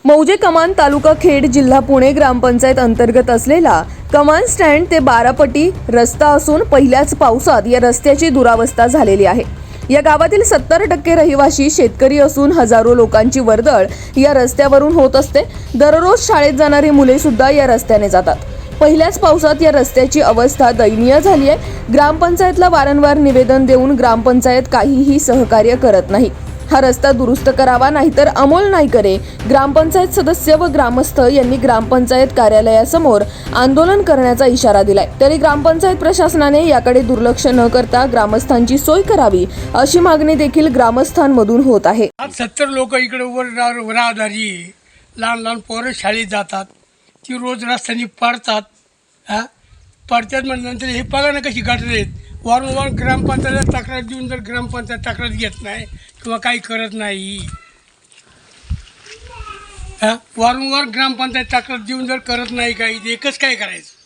मौजे कमान तालुका खेड जिल्हा पुणे ग्रामपंचायत अंतर्गत असलेला कमान स्टँड ते बारापटी रस्ता असून पहिल्याच पावसात या रस्त्याची दुरावस्था झालेली आहे। या गावातील 70% रहिवासी शेतकरी असून हजारो लोकांची वर्दळ या रस्त्यावरून होत असते। दररोज शाळेत जाणारी मुले सुद्धा या रस्त्याने जातात। पहिल्याच पावसात या रस्त्याची अवस्था दयनीय झाली आहे। ग्रामपंचायतला वारंवार निवेदन देऊन ग्रामपंचायत काहीही सहकार्य करत नाही। हा रस्ता दुरुस्त करावा, नाहीतर अमोल नाईकरे ग्रामपंचायत सदस्य व ग्रामस्थ यांनी ग्रामपंचायत कार्यालयासमोर आंदोलन करण्याचा इशारा दिलाय। तरी ग्रामपंचायत प्रशासनाने याकडे दुर्लक्ष न करता ग्रामस्थांची सोय करावी अशी मागणी देखील ग्रामस्थांमधून होत आहे। 70 लोक इकडे राहदारी लहान लहान पोरं शाळेत जातात, ती रोज रस्त्याने पडतात पडतात म्हटल्यानंतर हे बघा ना कशी गटर आहेत। वारंवार ग्रामपंचायतला तक्रार देऊन जर ग्रामपंचायत तक्रार घेत नाही किंवा काही करत नाही, वारंवार ग्रामपंचायत तक्रार देऊन जर करत नाही काही, एकच काय करायचं।